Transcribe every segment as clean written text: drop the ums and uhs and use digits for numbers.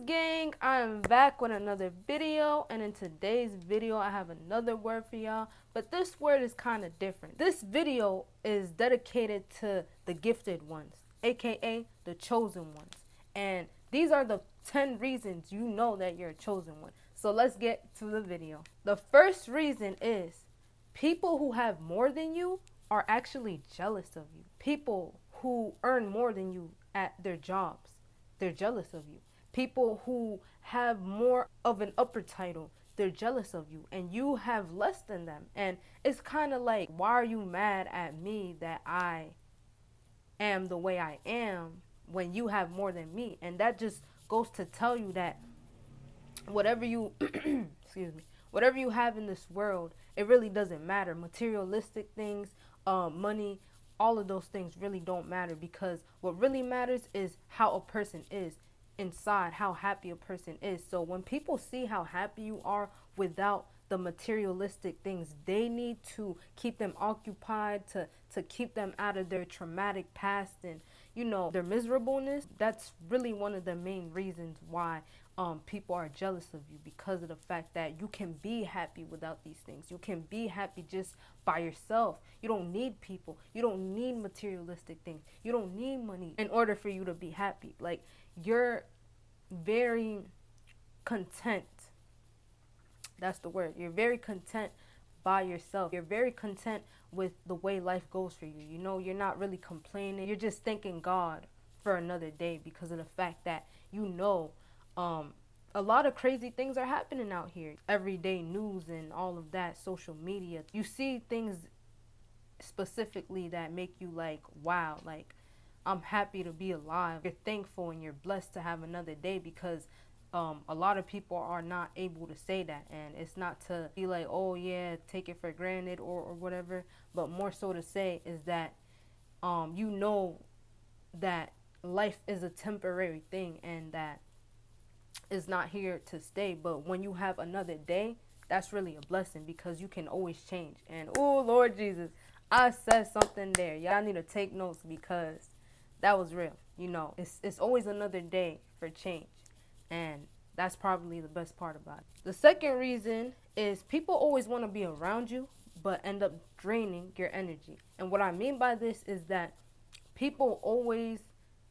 gang? I'm back with another video, and in today's video I have another word for y'all, but this word is kind of different. This video is dedicated to the gifted ones, aka the chosen ones, and these are the 10 reasons you know that you're a chosen one. So let's get to the video. The first reason is people who have more than you are actually jealous of you. People who earn more than you at their jobs, they're jealous of you. People who have more of an upper title, they're jealous of you, and you have less than them. And it's kind of like, why are you mad at me that I am the way I am when you have more than me? And that just goes to tell you that whatever you excuse me, whatever you have in this world, it really doesn't matter. Materialistic things, money, all of those things really don't matter, because what really matters is how a person is inside, how happy a person is. So when people see how happy you are without the materialistic things they need to keep them occupied, to keep them out of their traumatic past and, you know, their miserableness, that's really one of the main reasons why people are jealous of you, because of the fact that you can be happy without these things. You can be happy just by yourself. You don't need people. You don't need materialistic things. You don't need money in order for you to be happy. Like, you're very content. That's the word. You're very content by yourself. You're very content with the way life goes for you. You know, you're not really complaining. You're just thanking God for another day, because of the fact that, you know, a lot of crazy things are happening out here. Everyday news and all of that, social media. You see things specifically that make you like, wow, like, I'm happy to be alive. You're thankful and you're blessed to have another day, because a lot of people are not able to say that. And it's not to be like, oh yeah, take it for granted or whatever, but more so to say is that you know that life is a temporary thing and that is not here to stay. But when you have another day, that's really a blessing, because you can always change. And oh Lord Jesus, I said something there. Y'all need to take notes, because that was real. You know, it's always another day for change, and that's probably the best part about it. The second reason is people always want to be around you but end up draining your energy. And what I mean by this is that people always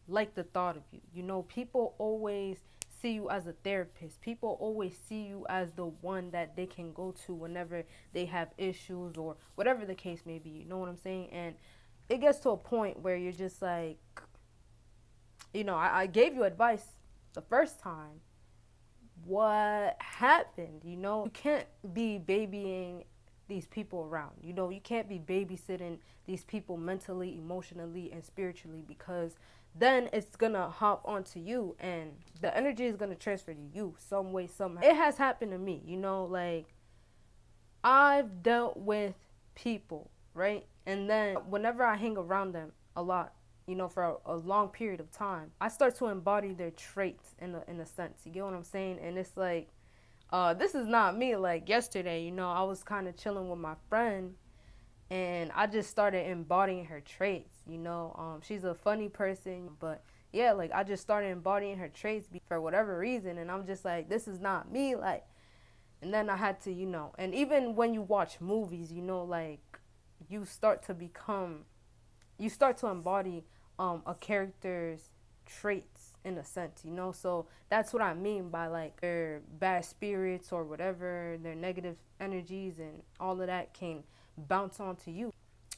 like the thought of you. You know, people always see you as a therapist. People always see you as the one that they can go to whenever they have issues or whatever the case may be. You know what I'm saying? And it gets to a point where you're just like, you know, I gave you advice the first time. What happened? You know, you can't be babying these people around. You know, you can't be babysitting these people mentally, emotionally, and spiritually, because then it's gonna hop onto you and the energy is gonna transfer to you some way, somehow. It has happened to me, you know, like, I've dealt with people, right? And then whenever I hang around them a lot, you know, for a long period of time, I start to embody their traits in a sense. You get what I'm saying? And it's like, this is not me. Like yesterday, you know, I was kind of chilling with my friend, and I just started embodying her traits. You know, she's a funny person, but yeah, like, I just started embodying her traits for whatever reason, and I'm just like, this is not me. Like, and then I had to, you know, and even when you watch movies, you know, like, you start to embody a character's traits in a sense, you know. So that's what I mean by, like, their bad spirits or whatever, their negative energies and all of that can bounce onto you.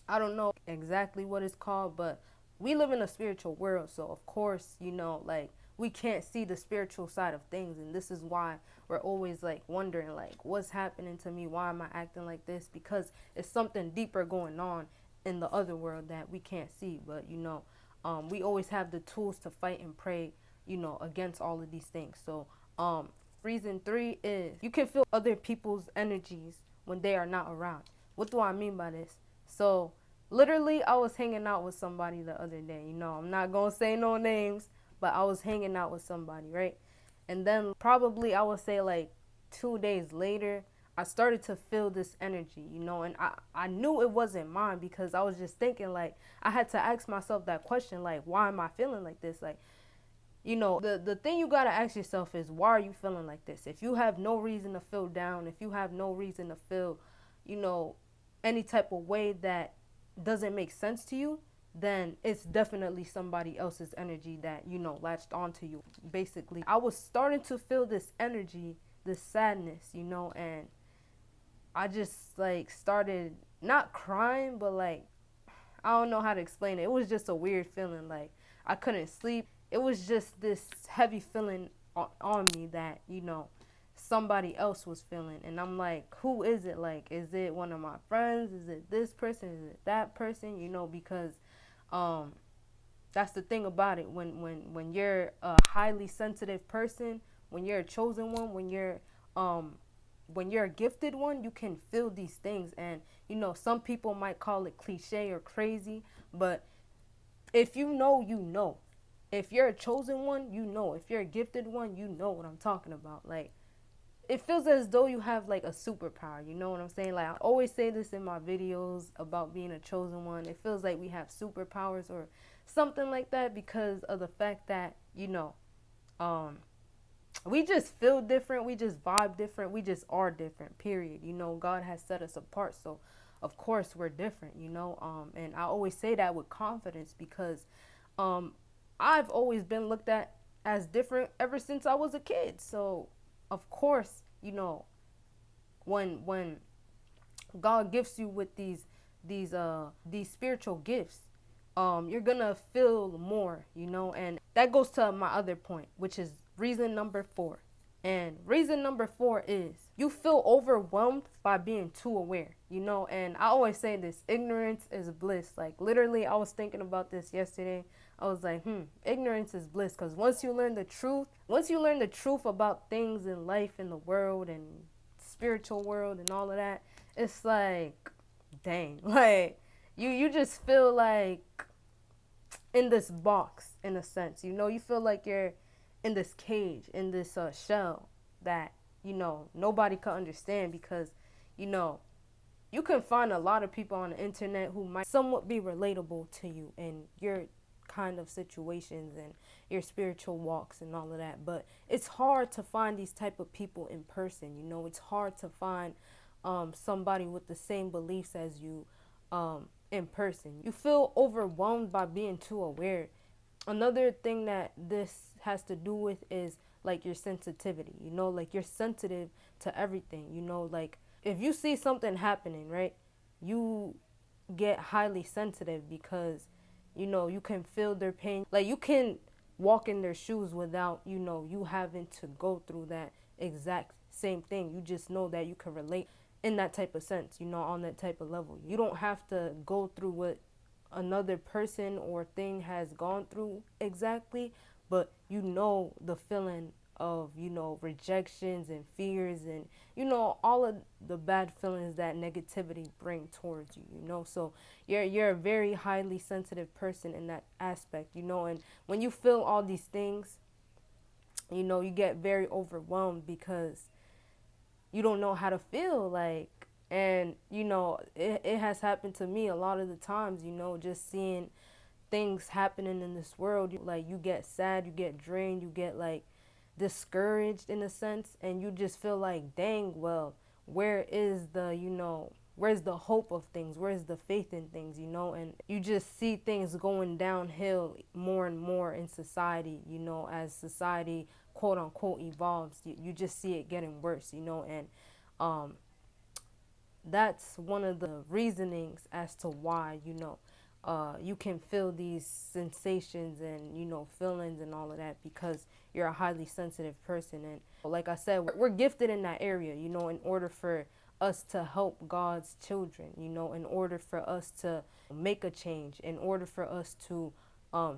I don't know exactly what it's called, but we live in a spiritual world, so of course, you know, like, we can't see the spiritual side of things, and this is why we're always like wondering, like, what's happening to me? Why am I acting like this? Because it's something deeper going on in the other world that we can't see. But, you know, we always have the tools to fight and pray, you know, against all of these things. So reason 3 is you can feel other people's energies when they are not around. What do I mean by this? So literally, I was hanging out with somebody the other day. You know, I'm not gonna say no names, but I was hanging out with somebody, right? And then probably, I would say, like 2 days later, I started to feel this energy, you know, and I knew it wasn't mine, because I was just thinking, like, I had to ask myself that question, like, why am I feeling like this? Like, The thing you gotta ask yourself is, why are you feeling like this? If you have no reason to feel down, if you have no reason to feel, you know, any type of way that doesn't make sense to you, then it's definitely somebody else's energy that, latched onto you. Basically, I was starting to feel this energy, this sadness, and I just like started not crying, but like, I don't know how to explain it. It was just a weird feeling. Like, I couldn't sleep. It was just this heavy feeling on me that, somebody else was feeling. And I'm like, who is it? Like, is it one of my friends? Is it this person? Is it that person? Because um, that's the thing about it. When you're a highly sensitive person, when you're a chosen one, when you're a gifted one, you can feel these things. And some people might call it cliche or crazy, but if you know, you know. If you're a chosen one, you know. If you're a gifted one, you know what I'm talking about. Like, it feels as though you have like a superpower. You know what I'm saying? Like, I always say this in my videos about being a chosen one. It feels like we have superpowers or something like that, because of the fact that, um, we just feel different, we just vibe different, we just are different, period. God has set us apart, so of course we're different. And I always say that with confidence, because um I've always been looked at as different ever since I was a kid. So of course, when God gifts you with these spiritual gifts, you're gonna feel more, and that goes to my other point, which is reason number 4. And reason number 4 is you feel overwhelmed by being too aware, and I always say this: ignorance is bliss. Like, literally, I was thinking about this yesterday. I was like, ignorance is bliss, because once you learn the truth about things in life, in the world, and spiritual world, and all of that, it's like, dang, like, you just feel like in this box, in a sense. You feel like you're in this cage, in this shell that, nobody can understand, because, you can find a lot of people on the internet who might somewhat be relatable to you in your kind of situations and your spiritual walks and all of that. But it's hard to find these type of people in person. It's hard to find somebody with the same beliefs as you in person. You feel overwhelmed by being too aware. Another thing that this has to do with is like your sensitivity. Like, you're sensitive to everything. Like, if you see something happening, right, you get highly sensitive, because you can feel their pain. Like, you can walk in their shoes without you having to go through that exact same thing. You just know that you can relate in that type of sense, on that type of level. You don't have to go through what another person or thing has gone through exactly, but the feeling of rejections and fears, and all of the bad feelings that negativity bring towards you. So you're a very highly sensitive person in that aspect. And when you feel all these things, you get very overwhelmed, because you don't know how to feel. Like, and it has happened to me a lot of the times, just seeing things happening in this world. Like, you get sad, you get drained, you get like discouraged in a sense, and you just feel like, dang, well, where's the hope of things, where's the faith in things, and you just see things going downhill more and more in society, as society, quote unquote, evolves. You just see it getting worse, and um that's one of the reasonings as to why, you can feel these sensations and, feelings and all of that, because you're a highly sensitive person. And like I said, we're gifted in that area, in order for us to help God's children, in order for us to make a change, in order for us to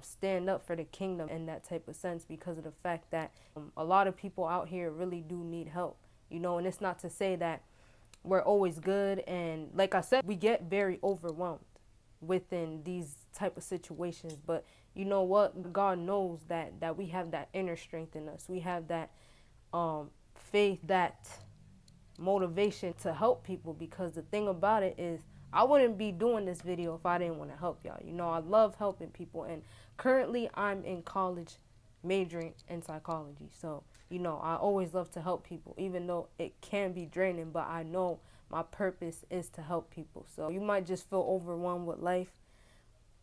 stand up for the kingdom in that type of sense, because of the fact that a lot of people out here really do need help, and it's not to say that we're always good. And like I said, we get very overwhelmed within these type of situations, but you know what, God knows that we have that inner strength in us. We have that faith, that motivation to help people, because the thing about it is, I wouldn't be doing this video if I didn't want to help y'all. I love helping people, and currently I'm in college majoring in psychology. So, I always love to help people, even though it can be draining, but I know my purpose is to help people. So you might just feel overwhelmed with life,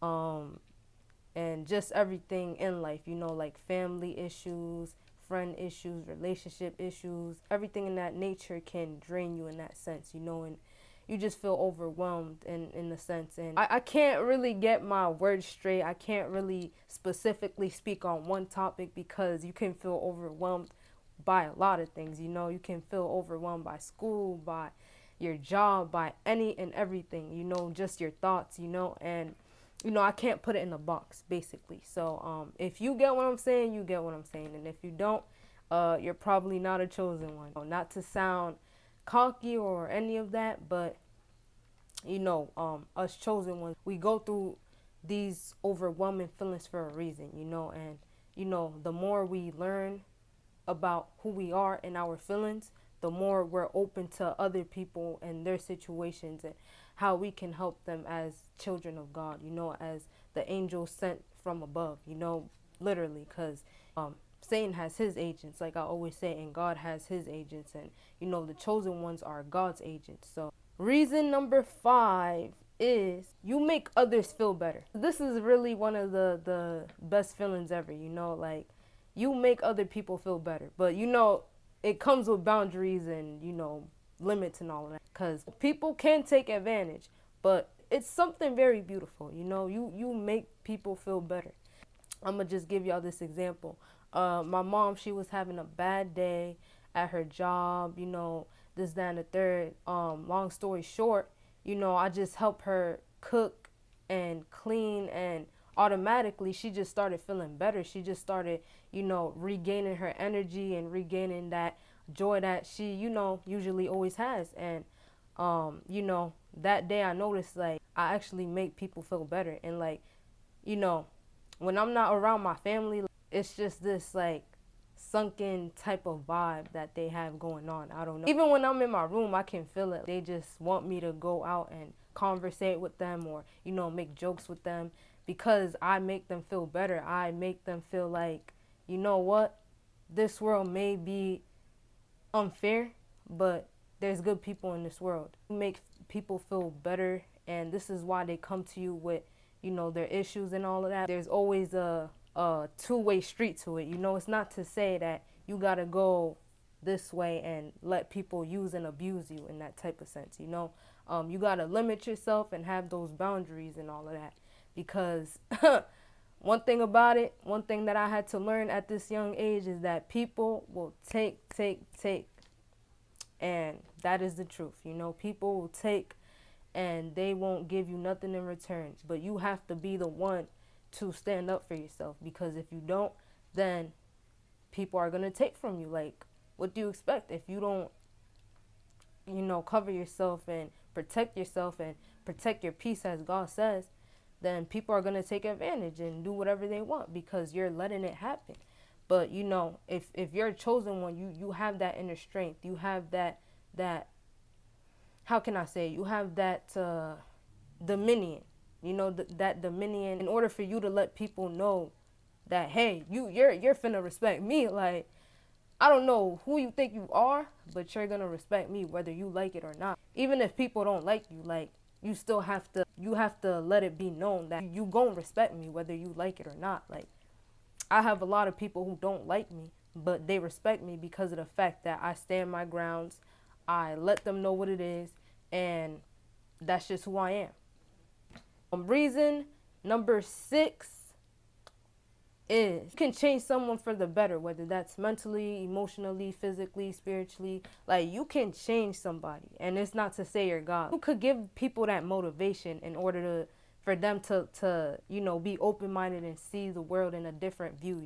um, and just everything in life, like family issues, friend issues, relationship issues, everything in that nature can drain you in that sense, and you just feel overwhelmed in the sense. And I can't really get my words straight. I can't really specifically speak on one topic because you can feel overwhelmed by a lot of things. You can feel overwhelmed by school, by your job, by any and everything, just your thoughts, and I can't put it in a box, basically. So if you get what I'm saying, you get what I'm saying. And if you don't, you're probably not a chosen one. Not to sound cocky or any of that, but us chosen ones, we go through these overwhelming feelings for a reason, and the more we learn about who we are and our feelings, the more we're open to other people and their situations and how we can help them as children of God, as the angels sent from above, literally, because Satan has his agents, like I always say, and God has his agents, and the chosen ones are God's agents. So reason number 5 is you make others feel better. This is really one of the best feelings ever, like you make other people feel better. But it comes with boundaries and limits and all of that, because people can take advantage, but it's something very beautiful. You make people feel better. I'm gonna just give y'all this example. My mom, she was having a bad day at her job, this, that, and the third. Long story short, I just helped her cook and clean, and automatically she just started feeling better. She just started, regaining her energy and regaining that joy that she, usually always has. And, that day I noticed, like, I actually make people feel better. And, like, when I'm not around my family, it's just this, like, sunken type of vibe that they have going on. I don't know. Even when I'm in my room, I can feel it. They just want me to go out and conversate with them, or, make jokes with them, because I make them feel better. I make them feel like, you know what? This world may be unfair, but there's good people in this world. You make people feel better, and this is why they come to you with, their issues and all of that. There's always a two-way street to it. It's not to say that you gotta go this way and let people use and abuse you in that type of sense. You gotta limit yourself and have those boundaries and all of that, because one thing about it, one thing that I had to learn at this young age is that people will take, and that is the truth. People will take and they won't give you nothing in return, but you have to be the one to stand up for yourself, because if you don't, then people are going to take from you. Like, what do you expect if you don't, cover yourself and protect your peace, as God says? Then people are going to take advantage and do whatever they want because you're letting it happen. But if you're a chosen one, you have that inner strength. You have that how can I say, you have that dominion. That dominion, in order for you to let people know that, hey, you're finna respect me. Like, I don't know who you think you are, but you're gonna respect me whether you like it or not. Even if people don't like you, like, you still have to let it be known that you gonna respect me whether you like it or not. Like, I have a lot of people who don't like me, but they respect me because of the fact that I stand my grounds. I let them know what it is, and that's just who I am. Reason number 6 is you can change someone for the better, whether that's mentally, emotionally, physically, spiritually. Like, you can change somebody, and it's not to say you're God. You could give people that motivation in order for them to be open-minded and see the world in a different view,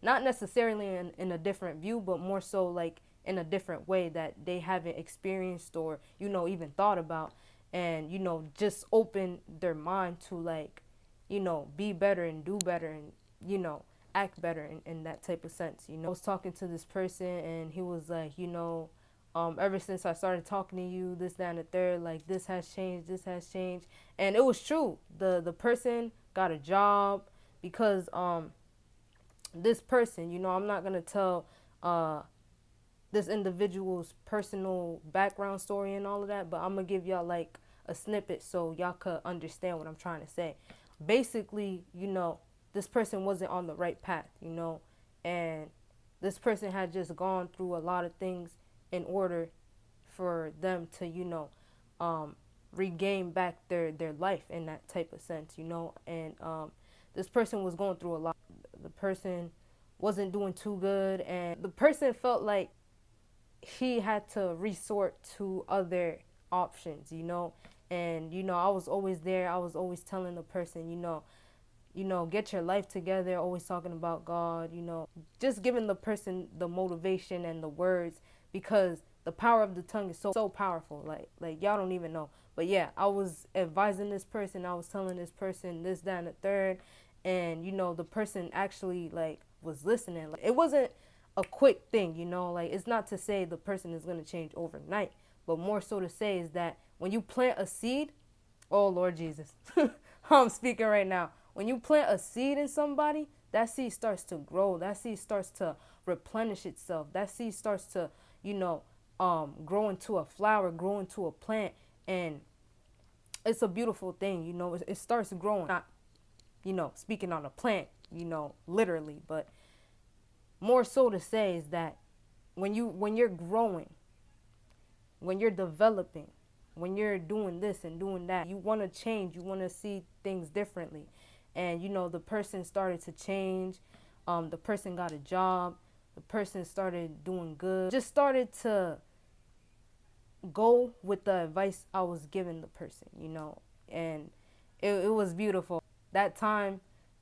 not necessarily in a different view, but more so like in a different way that they haven't experienced or even thought about. And just open their mind to, like, be better and do better and act better in that type of sense. I was talking to this person, and he was like, ever since I started talking to you, this, that, and the third, like, this has changed. And it was true. The person got a job because this person, I'm not gonna tell uh this individual's personal background story and all of that, but I'm gonna give y'all like a snippet so y'all could understand what I'm trying to say. Basically, this person wasn't on the right path, and this person had just gone through a lot of things in order for them to, um, regain back their life in that type of sense, and this person was going through a lot. The person wasn't doing too good, and the person felt like he had to resort to other options, and I was always there. I was always telling the person, get your life together, always talking about God, just giving the person the motivation and the words, because the power of the tongue is so powerful. Like y'all don't even know. But yeah, I was advising this person, I was telling this person this, that, and the third, and the person actually like was listening. Like, it wasn't a quick thing, like it's not to say the person is going to change overnight, but more so to say is that when you plant a seed, oh Lord Jesus, I'm speaking right now. When you plant a seed in somebody, that seed starts to grow. That seed starts to replenish itself. That seed starts to, grow into a flower, grow into a plant, and it's a beautiful thing. It starts growing. Not, speaking on a plant, literally, but more so to say is that when you're growing, when you're developing, when you're doing this and doing that, you want to change, you want to see things differently. And the person started to change. The person got a job. The person started doing good. Just started to go with the advice I was giving the person, and it was beautiful. That time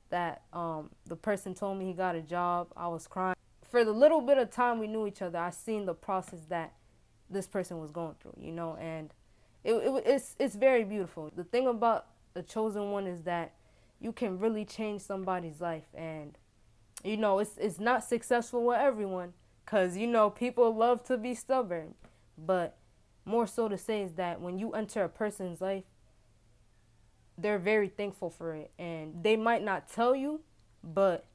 that the person told me he got a job, I was crying. For the little bit of time we knew each other, I seen the process that this person was going through, and it's very beautiful. The thing about the chosen one is that you can really change somebody's life, and it's not successful with everyone, because people love to be stubborn, but more so to say is that when you enter a person's life, they're very thankful for it, and they might not tell you, but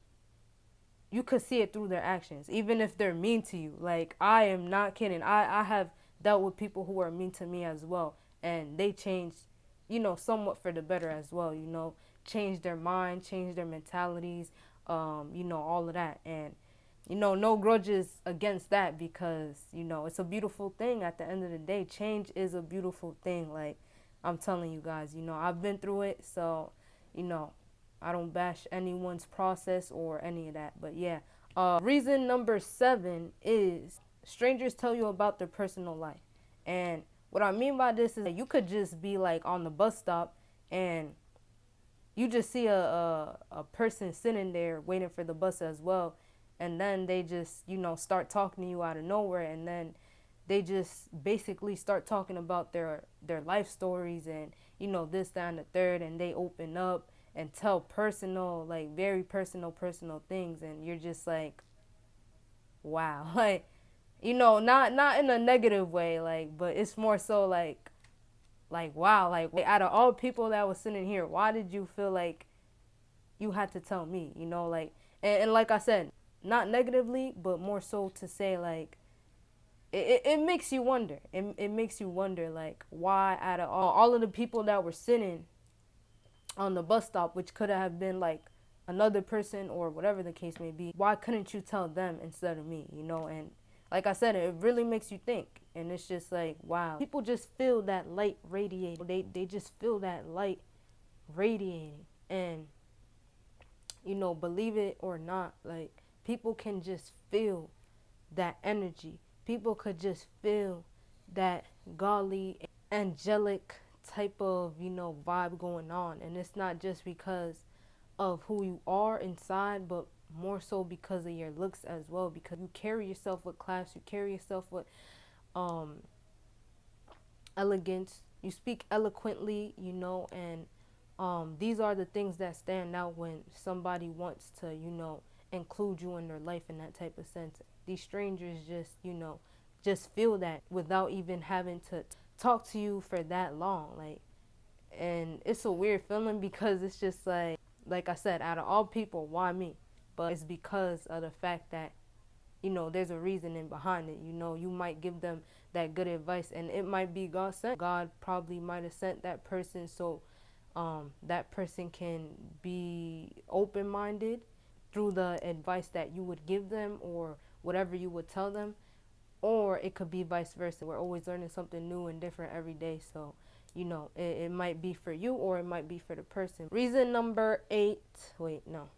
you could see it through their actions, even if they're mean to you. Like, I am not kidding. I have dealt with people who are mean to me as well, and they changed, somewhat for the better as well, change their mind, change their mentalities, all of that. And, no grudges against that, because, it's a beautiful thing at the end of the day. Change is a beautiful thing. Like, I'm telling you guys, I've been through it, so, I don't bash anyone's process or any of that. But yeah, reason number 7 is strangers tell you about their personal life. And what I mean by this is that you could just be like on the bus stop, and you just see a person sitting there waiting for the bus as well, and then they just start talking to you out of nowhere, and then they just basically start talking about their life stories, and this, that, and the third, and they open up and tell personal, like very personal things, and you're just like, wow. Like, not in a negative way, like, but it's more so like wow, like out of all people that was sitting here, why did you feel like you had to tell me, like, and like I said, not negatively, but more so to say, like, it makes you wonder. It makes you wonder, like, why out of all of the people that were sitting on the bus stop, which could have been like another person or whatever the case may be, why couldn't you tell them instead of me, And like I said, it really makes you think. And it's just like, wow. People just feel that light radiating. They just feel that light radiating. And, believe it or not, like, people can just feel that energy. People could just feel that godly, angelic type of, vibe going on. And it's not just because of who you are inside, but more so because of your looks as well, because you carry yourself with class, you carry yourself with elegance, you speak eloquently, and these are the things that stand out when somebody wants to, include you in their life in that type of sense. These strangers just, just feel that without even having to talk to you for that long. Like, and it's a weird feeling, because it's just like I said, out of all people, why me? but it's because of the fact that, there's a reasoning behind it. You might give them that good advice, and it might be God sent. God probably might have sent that person so that person can be open-minded through the advice that you would give them or whatever you would tell them. Or it could be vice versa. We're always learning something new and different every day. So, it might be for you or it might be for the person. Reason number 8. Wait, no.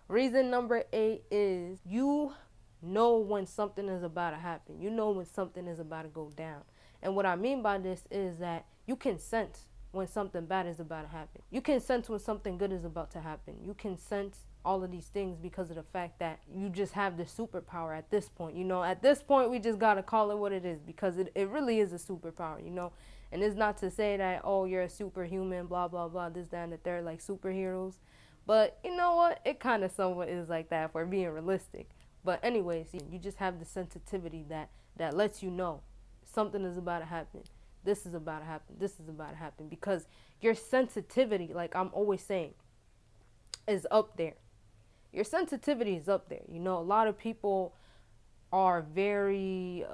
Reason number 8 is you know when something is about to happen. You know when something is about to go down. And what I mean by this is that you can sense when something bad is about to happen. You can sense when something good is about to happen. You can sense all of these things because of the fact that you just have the superpower at this point. At this point, we just got to call it what it is, because it really is a superpower, And it's not to say that, oh, you're a superhuman, blah, blah, blah, this, that, and that they're like superheroes. But you know what? It kind of somewhat is like that if we're being realistic. But anyways, you just have the sensitivity that lets you know something is about to happen. This is about to happen. This is about to happen. Because your sensitivity, like I'm always saying, is up there. Your sensitivity is up there. A lot of people are very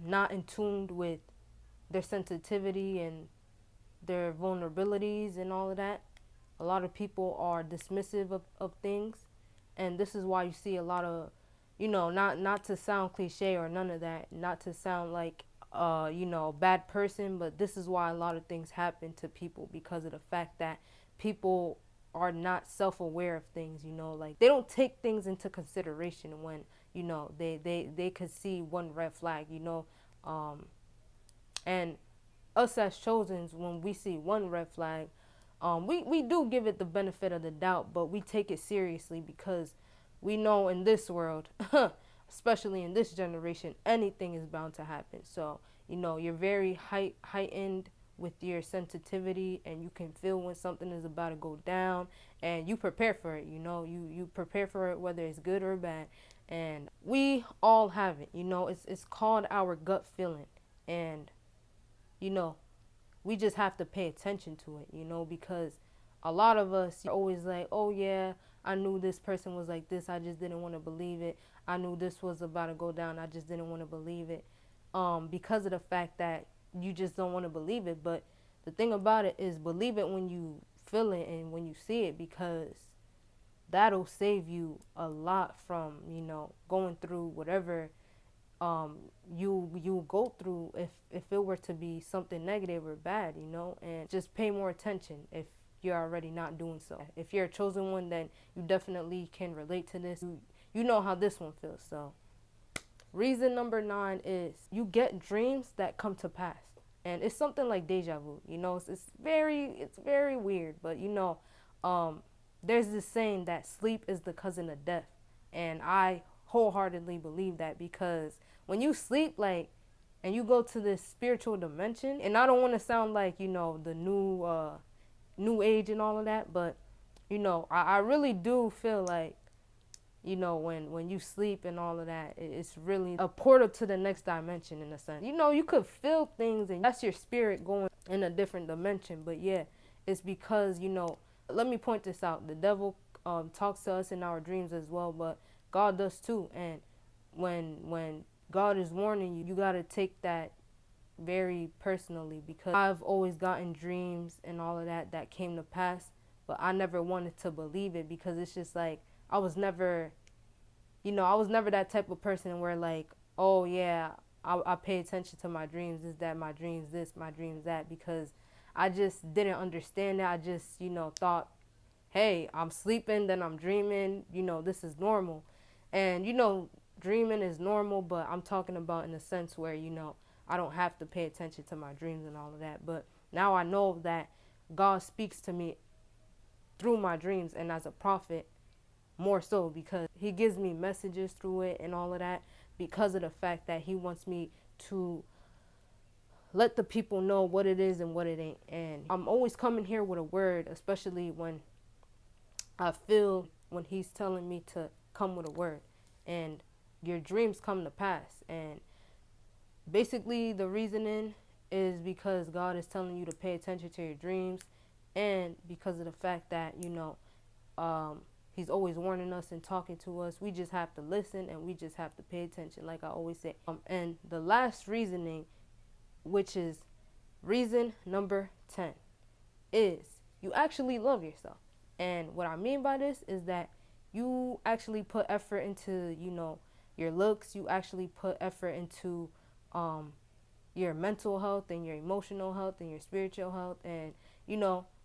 not in tune with their sensitivity and their vulnerabilities and all of that. A lot of people are dismissive of things. And this is why you see a lot of, not to sound cliche or none of that, not to sound like, a bad person, but this is why a lot of things happen to people, because of the fact that people are not self-aware of things, like they don't take things into consideration when, they could see one red flag, and us as chosens, when we see one red flag, we do give it the benefit of the doubt, but we take it seriously because we know in this world, especially in this generation, anything is bound to happen. So, you're very heightened with your sensitivity, and you can feel when something is about to go down, and you prepare for it. You prepare for it, whether it's good or bad. And we all have it. It's called our gut feeling, and we just have to pay attention to it, because a lot of us are always like, oh yeah, I knew this person was like this, I just didn't want to believe it. I knew this was about to go down, I just didn't want to believe it. Because of the fact that you just don't want to believe it. But the thing about it is, believe it when you feel it and when you see it, because that'll save you a lot from, going through whatever you go through if it were to be something negative or bad, and just pay more attention if you're already not doing so. If you're a chosen one, then you definitely can relate to this. You know how this one feels. So reason number 9 is you get dreams that come to pass. And it's something like deja vu, it's very weird, but there's this saying that sleep is the cousin of death. And I wholeheartedly believe that, because when you sleep, like, and you go to this spiritual dimension, and I don't want to sound like, the new age and all of that, but I really do feel like, when you sleep and all of that, it's really a portal to the next dimension in a sense. You could feel things, and that's your spirit going in a different dimension. But yeah, it's because, let me point this out. The devil talks to us in our dreams as well, but God does too. And when God is warning you, you got to take that very personally, because I've always gotten dreams and all of that came to pass, but I never wanted to believe it, because it's just like, I was never that type of person where like, oh yeah, I pay attention to my dreams, is that my dreams this, my dreams that, because I just didn't understand it. I just, thought, hey, I'm sleeping, then I'm dreaming, this is normal. And, dreaming is normal, but I'm talking about in a sense where, I don't have to pay attention to my dreams and all of that. But now I know that God speaks to me through my dreams, and as a prophet, more so, because he gives me messages through it and all of that, because of the fact that he wants me to let the people know what it is and what it ain't. And I'm always coming here with a word, especially when I feel when he's telling me to come with a word. And your dreams come to pass. And basically the reasoning is because God is telling you to pay attention to your dreams, and because of the fact that, He's always warning us and talking to us. We just have to listen and we just have to pay attention, like I always say. And the last reasoning, which is reason number 10, is you actually love yourself. And what I mean by this is that you actually put effort into, your looks. You actually put effort into your mental health and your emotional health and your spiritual health. And,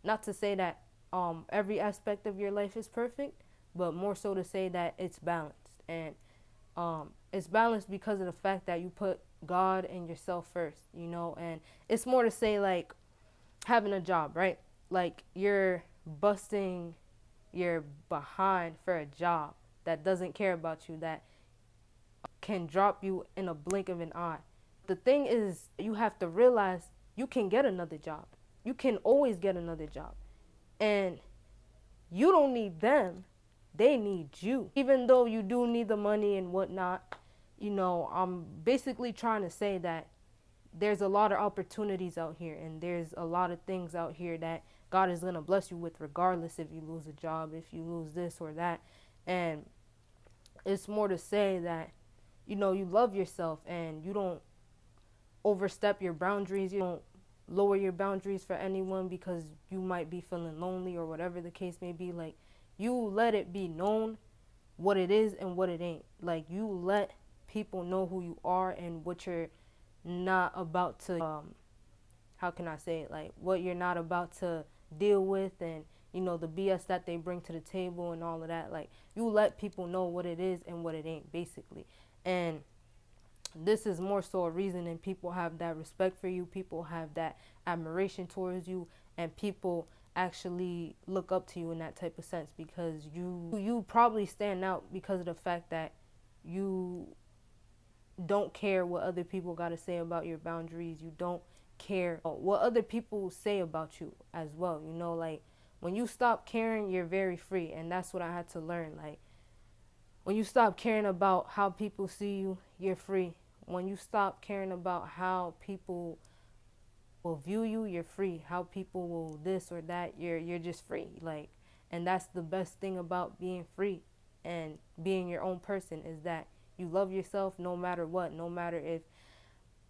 not to say that every aspect of your life is perfect, but more so to say that it's balanced. And it's balanced because of the fact that you put God and yourself first, and it's more to say like having a job, right? Like you're busting your behind for a job that doesn't care about you, that can drop you in a blink of an eye. The thing is, you have to realize you can get another job. You can always get another job. And you don't need them, they need you. Even though you do need the money and whatnot, I'm basically trying to say that there's a lot of opportunities out here, and there's a lot of things out here that God is going to bless you with, regardless if you lose a job, if you lose this or that. And it's more to say that, you love yourself and you don't overstep your boundaries. You don't lower your boundaries for anyone because you might be feeling lonely or whatever the case may be. Like, you let it be known what it is and what it ain't. Like, you let people know who you are and what you're not about to, how can I say it? Like, what you're not about to deal with, and, the BS that they bring to the table and all of that. Like, you let people know what it is and what it ain't, basically. And this is more so a reason, and people have that respect for you, people have that admiration towards you, and people actually look up to you in that type of sense, because you probably stand out because of the fact that you don't care what other people got to say about your boundaries. You don't care what other people say about you as well. Like, when you stop caring, you're very free. And that's what I had to learn. Like, when you stop caring about how people see you, you're free. When you stop caring about how people will view you, you're free. How people will this or that, you're just free. Like, and that's the best thing about being free and being your own person, is that you love yourself no matter what. No matter if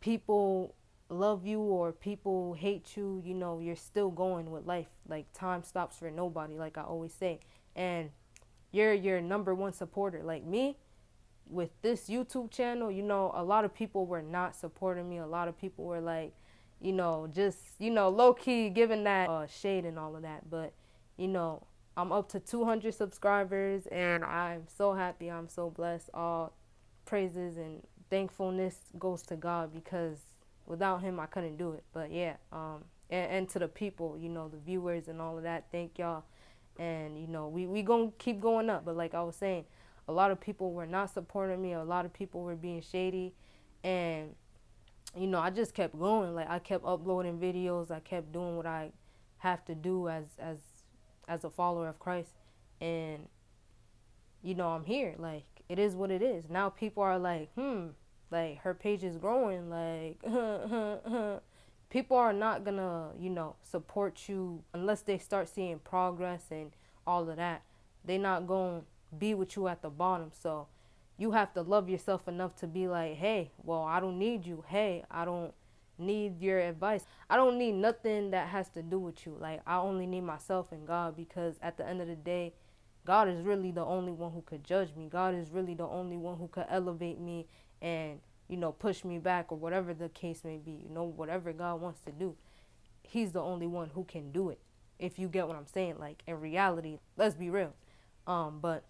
people love you or people hate you, you're still going with life. Like, time stops for nobody, like I always say. And you're your number one supporter. Like me, with this YouTube channel, a lot of people were not supporting me. A lot of people were like, just, low key giving that shade and all of that. But, I'm up to 200 subscribers, and I'm so happy. I'm so blessed. All praises and thankfulness goes to God, because without him I couldn't do it. But yeah, and to the people, the viewers and all of that, thank y'all. And we gonna keep going up. But like I was saying, a lot of people were not supporting me. A lot of people were being shady, and I just kept going. Like, I kept uploading videos. I kept doing what I have to do as a follower of Christ. And I'm here. Like, it is what it is. Now people are like, like, her page is growing. Like, people are not gonna, support you unless they start seeing progress and all of that. They not gonna be with you at the bottom. So you have to love yourself enough to be like, hey, well, I don't need you. Hey, I don't need your advice. I don't need nothing that has to do with you. Like, I only need myself and God, because at the end of the day, God is really the only one who could judge me. God is really the only one who could elevate me and, push me back, or whatever the case may be. Whatever God wants to do, he's the only one who can do it. If you get what I'm saying, like, in reality, let's be real. But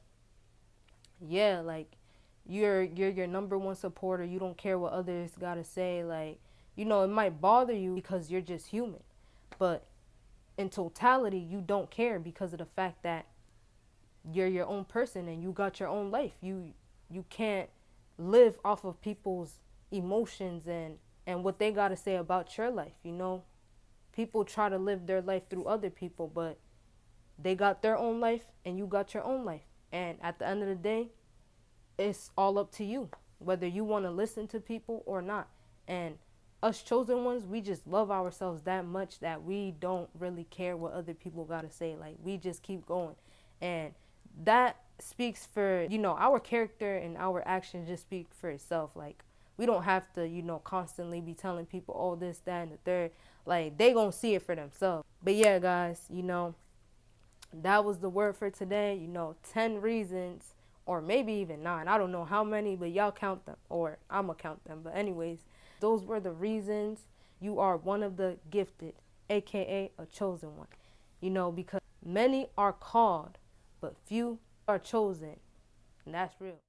yeah, like, you're your number one supporter. You don't care what others gotta say. Like, it might bother you because you're just human, but in totality, you don't care, because of the fact that you're your own person and you got your own life. You can't live off of people's emotions and what they got to say about your life. People try to live their life through other people, but they got their own life and you got your own life. And at the end of the day, it's all up to you whether you want to listen to people or not. And us chosen ones, we just love ourselves that much that we don't really care what other people got to say. Like, we just keep going. And that speaks for, our character and our actions just speak for itself. Like, we don't have to, constantly be telling people, oh, this, that, and the third. Like, they gonna see it for themselves. But yeah, guys, that was the word for today. 10 reasons, or maybe even 9. I don't know how many, but y'all count them, or I'm gonna count them. But anyways, those were the reasons you are one of the gifted, aka a chosen one. Because many are called, but few are chosen. And that's real.